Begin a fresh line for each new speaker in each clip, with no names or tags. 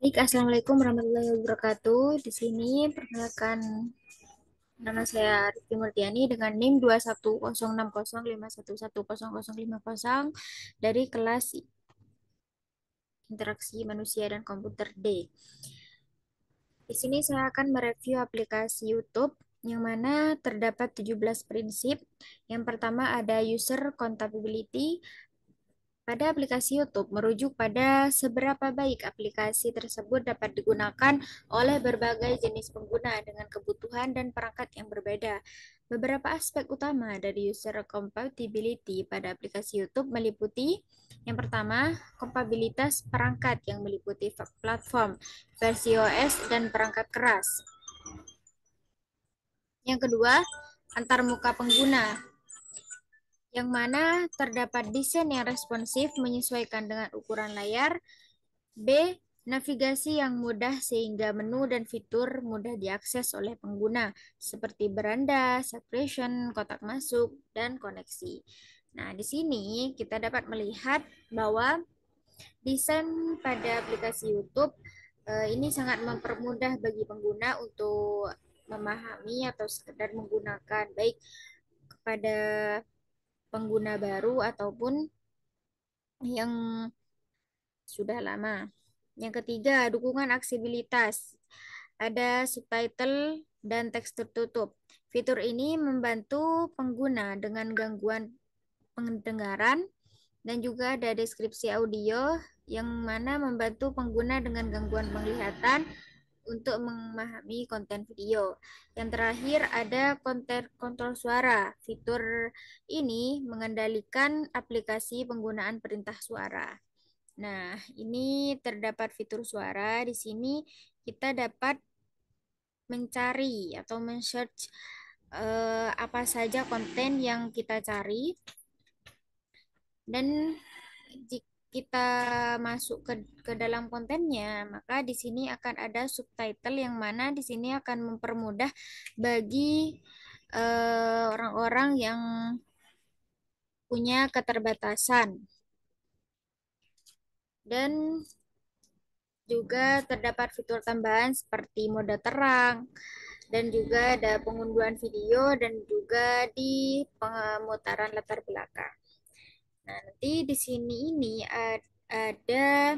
Baik, Assalamualaikum warahmatullahi wabarakatuh. Di sini perkenalkan nama saya Rifki Murtiani dengan NIM 2106051110050 dari kelas Interaksi Manusia dan Komputer D. Di sini saya akan mereview aplikasi YouTube yang mana terdapat 17 prinsip. Yang pertama ada user accountability. Pada aplikasi YouTube merujuk pada seberapa baik aplikasi tersebut dapat digunakan oleh berbagai jenis pengguna dengan kebutuhan dan perangkat yang berbeda. Beberapa aspek utama dari user compatibility pada aplikasi YouTube meliputi yang pertama, kompatibilitas perangkat yang meliputi platform, versi OS, dan perangkat keras. Yang kedua, antarmuka pengguna yang mana terdapat desain yang responsif menyesuaikan dengan ukuran layar. B. Navigasi yang mudah sehingga menu dan fitur mudah diakses oleh pengguna, seperti beranda, subscription, kotak masuk, dan koneksi. Nah, di sini kita dapat melihat bahwa desain pada aplikasi YouTube ini sangat mempermudah bagi pengguna untuk memahami atau sekedar menggunakan baik kepada pengguna baru ataupun yang sudah lama. Yang ketiga, dukungan aksesibilitas. Ada subtitle dan teks tertutup. Fitur ini membantu pengguna dengan gangguan pendengaran dan juga ada deskripsi audio yang mana membantu pengguna dengan gangguan penglihatan untuk memahami konten video. Yang terakhir ada konten kontrol suara. Fitur ini mengendalikan aplikasi penggunaan perintah suara. Nah, ini terdapat fitur suara. Di sini kita dapat mencari atau men-search apa saja konten yang kita cari. Dan jika kita masuk ke dalam kontennya, maka di sini akan ada subtitle yang mana di sini akan mempermudah bagi orang-orang yang punya keterbatasan. Dan juga terdapat fitur tambahan seperti mode terang dan juga ada pengunduhan video dan juga di pemutaran latar belakang. Nah, nanti di sini ini ada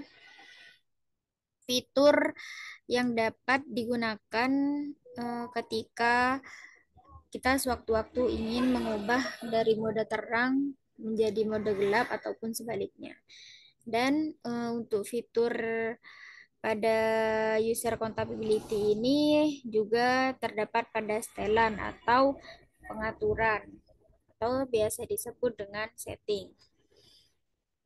fitur yang dapat digunakan ketika kita sewaktu-waktu ingin mengubah dari mode terang menjadi mode gelap ataupun sebaliknya. Dan untuk fitur pada user accountability ini juga terdapat pada setelan atau pengaturan atau biasa disebut dengan setting.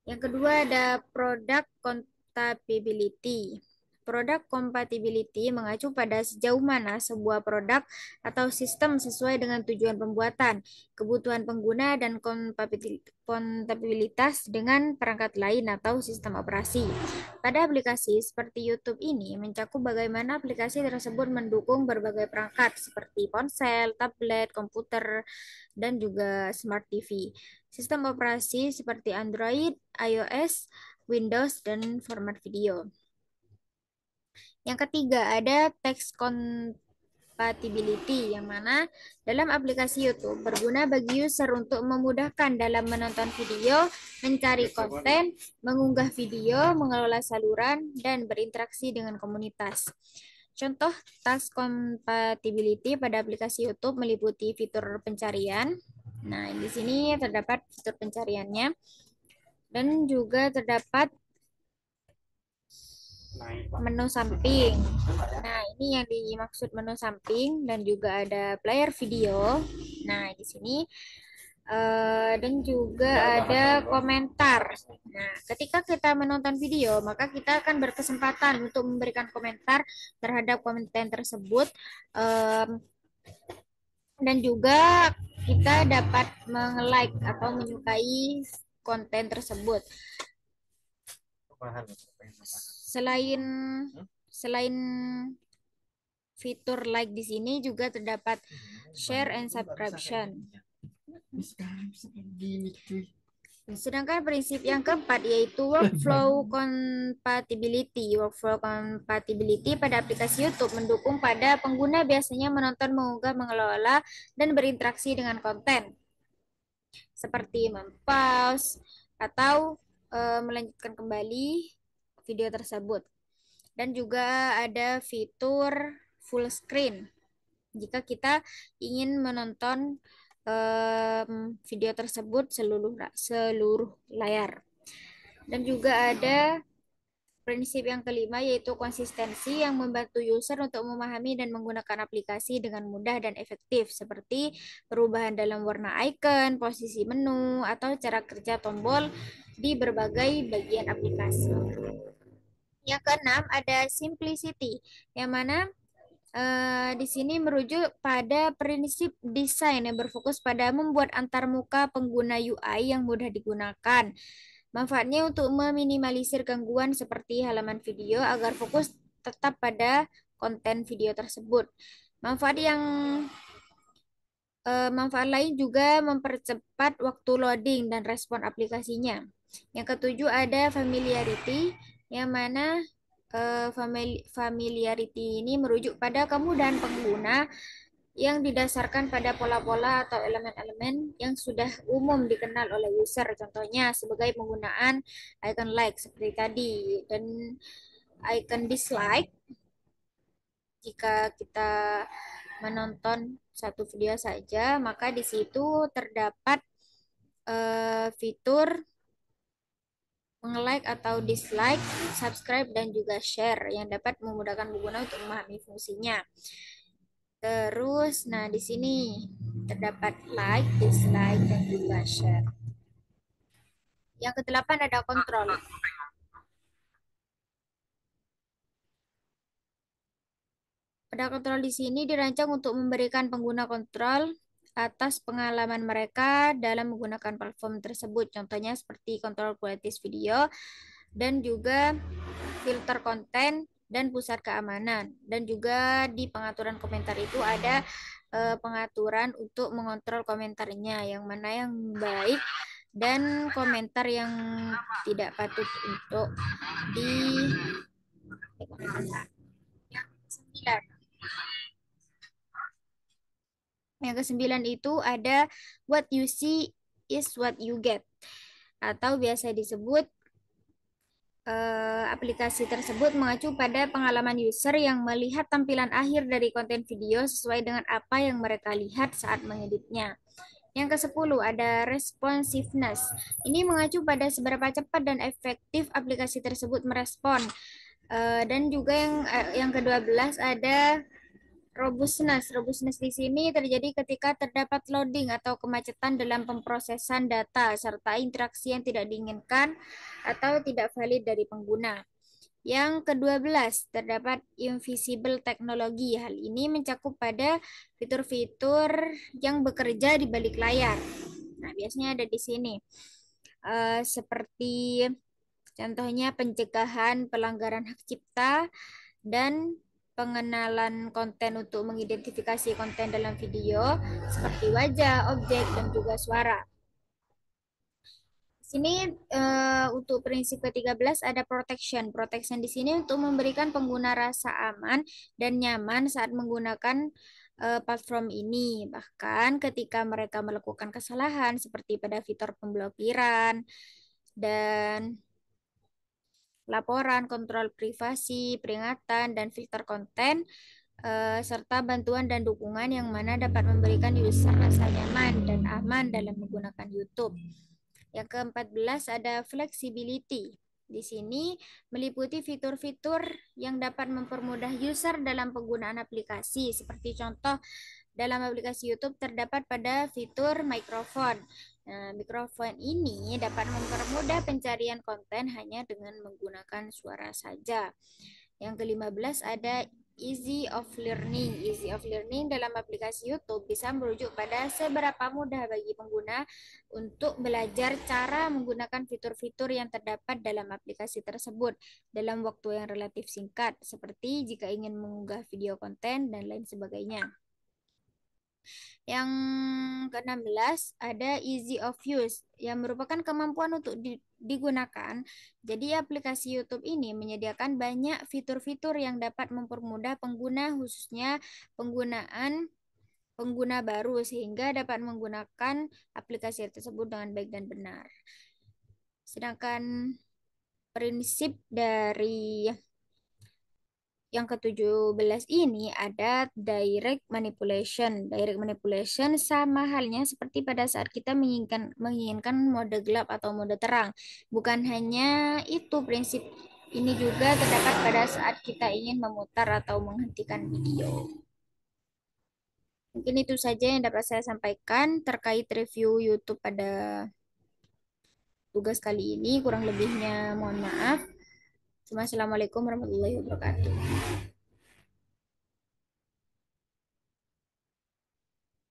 Yang kedua ada product compatibility. Product compatibility mengacu pada sejauh mana sebuah produk atau sistem sesuai dengan tujuan pembuatan, kebutuhan pengguna, dan kompatibilitas dengan perangkat lain atau sistem operasi. Pada aplikasi seperti YouTube ini mencakup bagaimana aplikasi tersebut mendukung berbagai perangkat seperti ponsel, tablet, komputer, dan juga smart TV. Sistem operasi seperti Android, iOS, Windows, dan format video. Yang ketiga ada text compatibility yang mana dalam aplikasi YouTube berguna bagi user untuk memudahkan dalam menonton video, mencari konten, mengunggah video, mengelola saluran, dan berinteraksi dengan komunitas. Contoh task compatibility pada aplikasi YouTube meliputi fitur pencarian. Nah, di sini terdapat fitur pencariannya dan juga terdapat menu samping. Nah, ini yang dimaksud menu samping dan juga ada player video. Nah, di sini dan juga ada komentar. Nah, ketika kita menonton video, maka kita akan berkesempatan untuk memberikan komentar terhadap konten tersebut. Dan juga kita dapat meng-like atau menyukai konten tersebut. Selain selain fitur like di sini juga terdapat share and subscription. Sedangkan prinsip yang keempat yaitu workflow compatibility. Workflow compatibility pada aplikasi YouTube mendukung pada pengguna biasanya menonton, mengunggah, mengelola, dan berinteraksi dengan konten seperti mempause atau melanjutkan kembali video tersebut. Dan juga ada fitur full screen jika kita ingin menonton video tersebut seluruh layar. Dan juga ada prinsip yang kelima yaitu konsistensi yang membantu user untuk memahami dan menggunakan aplikasi dengan mudah dan efektif seperti perubahan dalam warna icon, posisi menu, atau cara kerja tombol di berbagai bagian aplikasi. Yang keenam ada simplicity yang mana di sini merujuk pada prinsip desain yang berfokus pada membuat antarmuka pengguna UI yang mudah digunakan. Manfaatnya untuk meminimalisir gangguan seperti halaman video agar fokus tetap pada konten video tersebut. Manfaat lain juga mempercepat waktu loading dan respon aplikasinya. Yang ketujuh ada familiarity, yang mana familiarity ini merujuk pada kemudahan pengguna yang didasarkan pada pola-pola atau elemen-elemen yang sudah umum dikenal oleh user. Contohnya sebagai penggunaan icon like seperti tadi dan icon dislike jika kita menonton satu video saja, maka di situ terdapat fitur like atau dislike, subscribe, dan juga share yang dapat memudahkan pengguna untuk memahami fungsinya. Terus, nah di sini terdapat like, dislike, dan juga share. Yang kedelapan ada kontrol. Pada kontrol di sini dirancang untuk memberikan pengguna kontrol atas pengalaman mereka dalam menggunakan platform tersebut. Contohnya seperti kontrol kualitas video dan juga filter konten dan pusat keamanan. Dan juga di pengaturan komentar itu ada pengaturan untuk mengontrol komentarnya, yang mana yang baik dan komentar yang tidak patut untuk di yang sembilan. Yang kesembilan itu ada what you see is what you get, atau biasa disebut aplikasi tersebut mengacu pada pengalaman user yang melihat tampilan akhir dari konten video sesuai dengan apa yang mereka lihat saat mengeditnya. Yang ke-10 ada responsiveness. Ini mengacu pada seberapa cepat dan efektif aplikasi tersebut merespon. Dan juga yang ke-12 ada robustness. Robustness di sini terjadi ketika terdapat loading atau kemacetan dalam pemrosesan data serta interaksi yang tidak diinginkan atau tidak valid dari pengguna. Yang ke-12 terdapat invisible technology. Hal ini mencakup pada fitur-fitur yang bekerja di balik layar. Nah, biasanya ada di sini. Seperti contohnya pencegahan pelanggaran hak cipta dan pengenalan konten untuk mengidentifikasi konten dalam video seperti wajah, objek, dan juga suara. Di sini untuk prinsip ke-13 ada protection. Protection di sini untuk memberikan pengguna rasa aman dan nyaman saat menggunakan platform ini. Bahkan ketika mereka melakukan kesalahan seperti pada fitur pemblokiran dan laporan, kontrol privasi, peringatan, dan filter konten, serta bantuan dan dukungan yang mana dapat memberikan user rasa nyaman dan aman dalam menggunakan YouTube. Yang ke-14 ada flexibility. Di sini meliputi fitur-fitur yang dapat mempermudah user dalam penggunaan aplikasi. Seperti contoh, dalam aplikasi YouTube terdapat pada fitur mikrofon. Nah, mikrofon ini dapat mempermudah pencarian konten hanya dengan menggunakan suara saja. Yang ke-15 ada easy of learning. Easy of learning dalam aplikasi YouTube bisa merujuk pada seberapa mudah bagi pengguna untuk belajar cara menggunakan fitur-fitur yang terdapat dalam aplikasi tersebut dalam waktu yang relatif singkat, seperti jika ingin mengunggah video konten dan lain sebagainya. Yang ke-16 ada easy of use yang merupakan kemampuan untuk digunakan. Jadi aplikasi YouTube ini menyediakan banyak fitur-fitur yang dapat mempermudah pengguna khususnya penggunaan pengguna baru sehingga dapat menggunakan aplikasi tersebut dengan baik dan benar. Sedangkan prinsip dari yang ke-17 ini ada direct manipulation. Direct manipulation sama halnya seperti pada saat kita menginginkan mode gelap atau mode terang. Bukan hanya itu, prinsip ini juga terdapat pada saat kita ingin memutar atau menghentikan video. Mungkin itu saja yang dapat saya sampaikan terkait review YouTube pada tugas kali ini. Kurang lebihnya mohon maaf. Assalamualaikum warahmatullahi wabarakatuh.